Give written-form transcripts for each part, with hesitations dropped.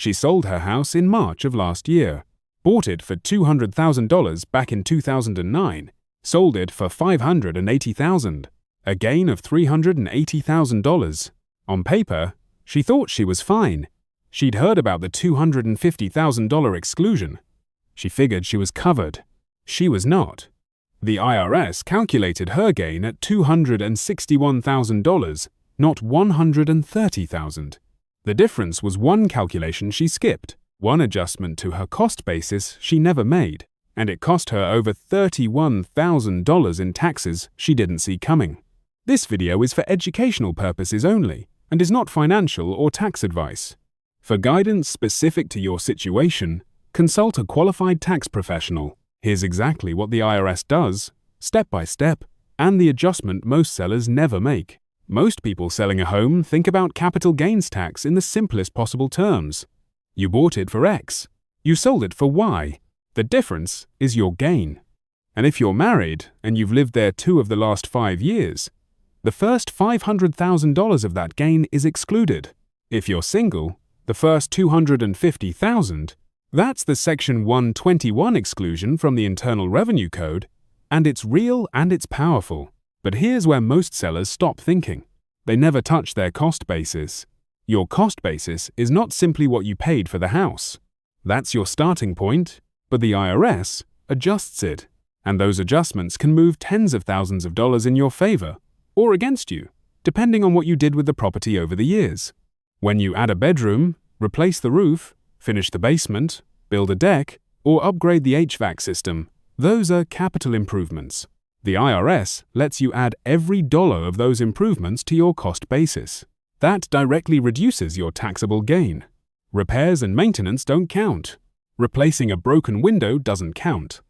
She sold her house in March of last year, bought it for $200,000 back in 2009, sold it for $580,000, a gain of $380,000. On paper, she thought she was fine. She'd heard about the $250,000 exclusion. She figured she was covered. She was not. The IRS calculated her gain at $261,000, not $130,000. The difference was one calculation she skipped, one adjustment to her cost basis she never made, and it cost her over $31,000 in taxes she didn't see coming. This video is for educational purposes only and is not financial or tax advice. For guidance specific to your situation, consult a qualified tax professional. Here's exactly what the IRS does, step by step, and the adjustment most sellers never make. Most people selling a home think about capital gains tax in the simplest possible terms. You bought it for X. You sold it for Y. The difference is your gain. And if you're married and you've lived there 2 of the last 5 years, the first $500,000 of that gain is excluded. If you're single, the first $250,000, that's the Section 121 exclusion from the Internal Revenue Code, and it's real and it's powerful. But here's where most sellers stop thinking. They never touch their cost basis. Your cost basis is not simply what you paid for the house. That's your starting point, but the IRS adjusts it, and those adjustments can move tens of thousands of dollars in your favor or against you, depending on what you did with the property over the years. When you add a bedroom, replace the roof, finish the basement, build a deck, or upgrade the HVAC system, those are capital improvements. The IRS lets you add every dollar of those improvements to your cost basis. That directly reduces your taxable gain. Repairs and maintenance don't count. Replacing a broken window doesn't count.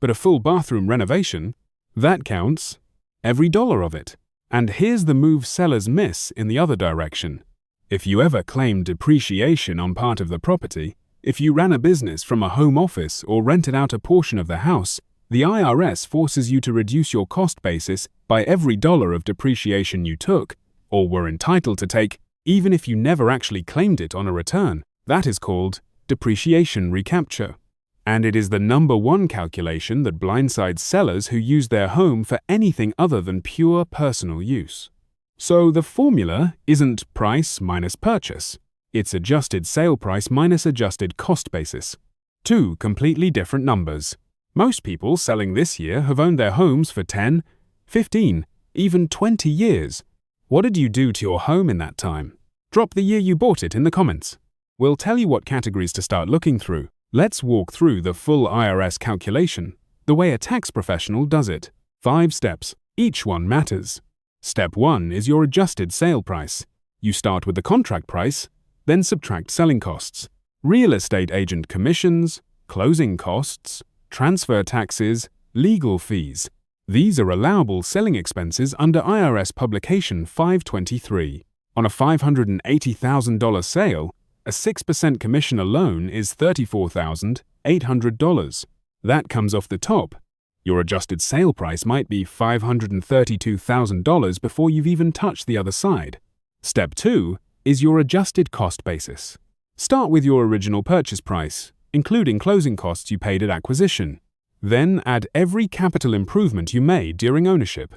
But a full bathroom renovation, that counts. Every dollar of it. And here's the move sellers miss in the other direction. If you ever claimed depreciation on part of the property, if you ran a business from a home office or rented out a portion of the house, the IRS forces you to reduce your cost basis by every dollar of depreciation you took, or were entitled to take, even if you never actually claimed it on a return. That is called depreciation recapture. And it is the #1 calculation that blindsides sellers who use their home for anything other than pure personal use. So the formula isn't price minus purchase. It's adjusted sale price minus adjusted cost basis. 2 completely different numbers. Most people selling this year have owned their homes for 10, 15, even 20 years. What did you do to your home in that time? Drop the year you bought it in the comments. We'll tell you what categories to start looking through. Let's walk through the full IRS calculation, the way a tax professional does it. 5 steps. Each one matters. Step 1 is your adjusted sale price. You start with the contract price, then subtract selling costs, real estate agent commissions, closing costs, transfer taxes, legal fees. These are allowable selling expenses under IRS Publication 523. On a $580,000 sale, a 6% commission alone is $34,800. That comes off the top. Your adjusted sale price might be $532,000 before you've even touched the other side. Step 2 is your adjusted cost basis. Start with your original purchase price, including closing costs you paid at acquisition. Then add every capital improvement you made during ownership.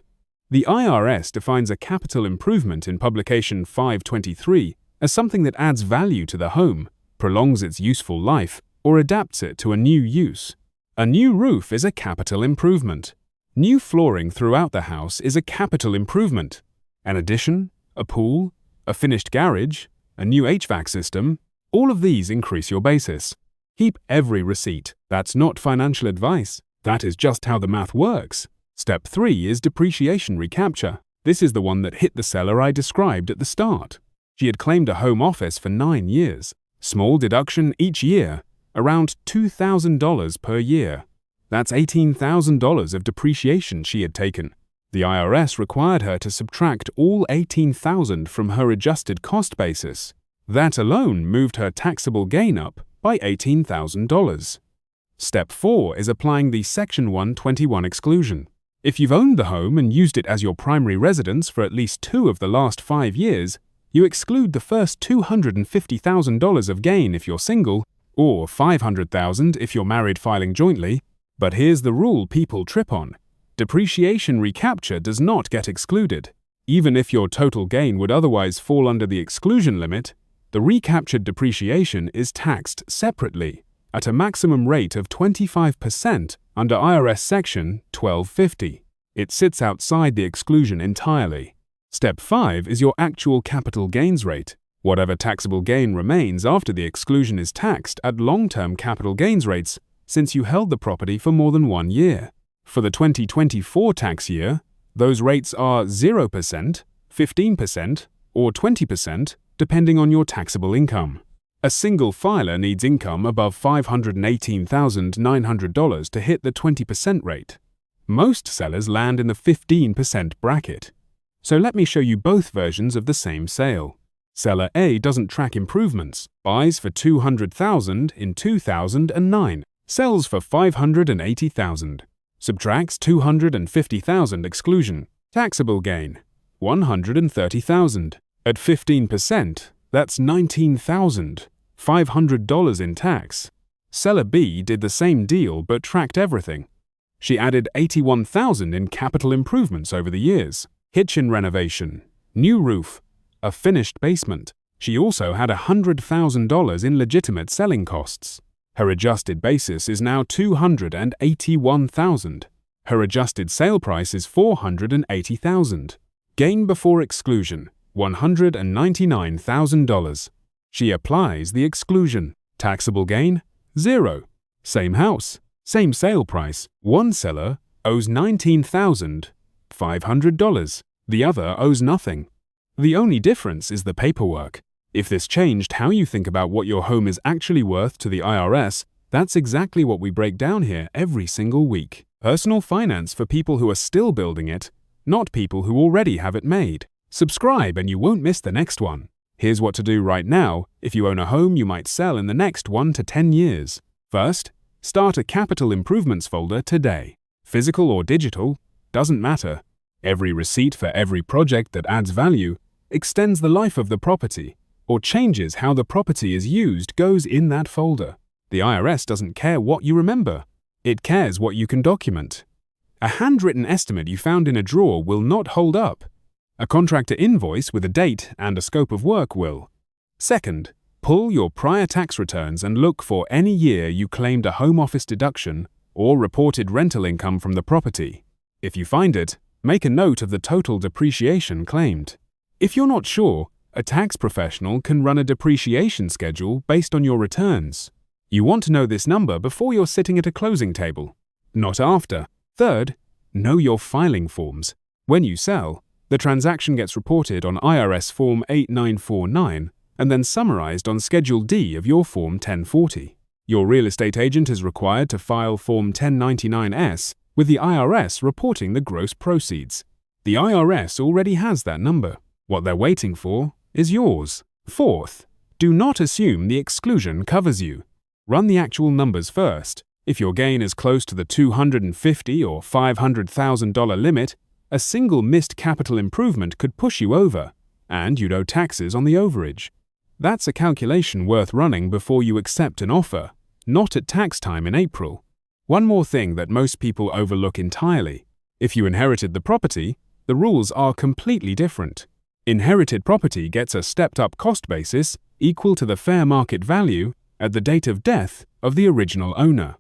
The IRS defines a capital improvement in Publication 523 as something that adds value to the home, prolongs its useful life, or adapts it to a new use. A new roof is a capital improvement. New flooring throughout the house is a capital improvement. An addition, a pool, a finished garage, a new HVAC system, all of these increase your basis. Keep every receipt. That's not financial advice. That is just how the math works. Step 3 is depreciation recapture. This is the one that hit the seller I described at the start. She had claimed a home office for 9 years. Small deduction each year, around $2,000 per year. That's $18,000 of depreciation she had taken. The IRS required her to subtract all $18,000 from her adjusted cost basis. That alone moved her taxable gain up by $18,000. Step 4 is applying the Section 121 exclusion. If you've owned the home and used it as your primary residence for at least 2 of the last 5 years, You exclude the first $250,000 of gain if you're single, or $500,000 if you're married filing jointly. But here's the rule people trip on. Depreciation recapture does not get excluded. Even if your total gain would otherwise fall under the exclusion limit, the recaptured depreciation is taxed separately at a maximum rate of 25% under IRS Section 1250. It sits outside the exclusion entirely. Step 5 is your actual capital gains rate. Whatever taxable gain remains after the exclusion is taxed at long-term capital gains rates since you held the property for more than 1 year. For the 2024 tax year, those rates are 0%, 15%, or 20%, depending on your taxable income. A single filer needs income above $518,900 to hit the 20% rate. Most sellers land in the 15% bracket. So let me show you both versions of the same sale. Seller A doesn't track improvements, buys for $200,000 in 2009, sells for $580,000. Subtracts $250,000 exclusion. Taxable gain, $130,000. At 15%, that's $19,500 in tax. Seller B did the same deal but tracked everything. She added $81,000 in capital improvements over the years. Kitchen renovation, new roof, a finished basement. She also had $100,000 in legitimate selling costs. Her adjusted basis is now $281,000. Her adjusted sale price is $480,000. Gain before exclusion, $199,000. She applies the exclusion. Taxable gain, 0. Same house, same sale price. One seller owes $19,500. The other owes nothing. The only difference is the paperwork. If this changed how you think about what your home is actually worth to the IRS, that's exactly what we break down here every single week. Personal finance for people who are still building it, not people who already have it made. Subscribe and you won't miss the next one. Here's what to do right now if you own a home you might sell in the next 1 to 10 years. First, start a capital improvements folder today. Physical or digital, doesn't matter. Every receipt for every project that adds value, extends the life of the property, or changes how the property is used goes in that folder. The IRS doesn't care what you remember. It cares what you can document. A handwritten estimate you found in a drawer will not hold up. A contractor invoice with a date and a scope of work will. Second, pull your prior tax returns and look for any year you claimed a home office deduction or reported rental income from the property. If you find it, make a note of the total depreciation claimed. If you're not sure, a tax professional can run a depreciation schedule based on your returns. You want to know this number before you're sitting at a closing table, not after. Third, know your filing forms. When you sell, the transaction gets reported on IRS Form 8949 and then summarized on Schedule D of your Form 1040. Your real estate agent is required to file Form 1099-S with the IRS reporting the gross proceeds. The IRS already has that number. What they're waiting for is yours. Fourth, do not assume the exclusion covers you. Run the actual numbers first. If your gain is close to the $250,000 or $500,000 limit, a single missed capital improvement could push you over, and you'd owe taxes on the overage. That's a calculation worth running before you accept an offer, not at tax time in April. One more thing that most people overlook entirely. If you inherited the property, the rules are completely different. Inherited property gets a stepped-up cost basis equal to the fair market value at the date of death of the original owner.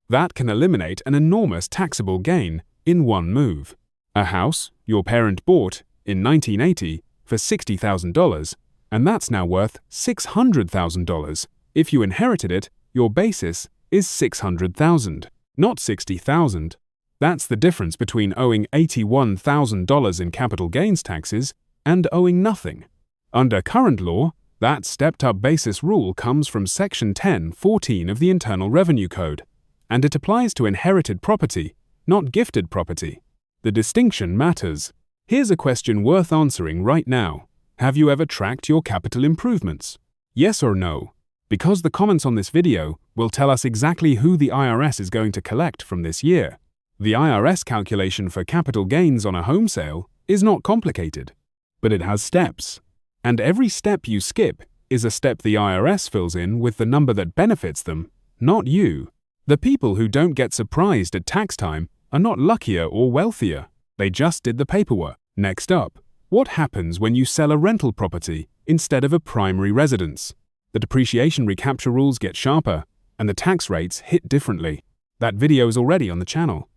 That can eliminate an enormous taxable gain in one move. A house your parent bought in 1980 for $60,000, and that's now worth $600,000. If you inherited it, your basis is $600,000, not $60,000. That's the difference between owing $81,000 in capital gains taxes and owing nothing. Under current law, that stepped-up basis rule comes from Section 1014 of the Internal Revenue Code, and it applies to inherited property, not gifted property. The distinction matters. Here's a question worth answering right now. Have you ever tracked your capital improvements? Yes or no? Because the comments on this video will tell us exactly who the IRS is going to collect from this year. The IRS calculation for capital gains on a home sale is not complicated, but it has steps. And every step you skip is a step the IRS fills in with the number that benefits them, not you. The people who don't get surprised at tax time are not luckier or wealthier. They just did the paperwork. Next up, what happens when you sell a rental property instead of a primary residence? The depreciation recapture rules get sharper, and the tax rates hit differently. That video is already on the channel.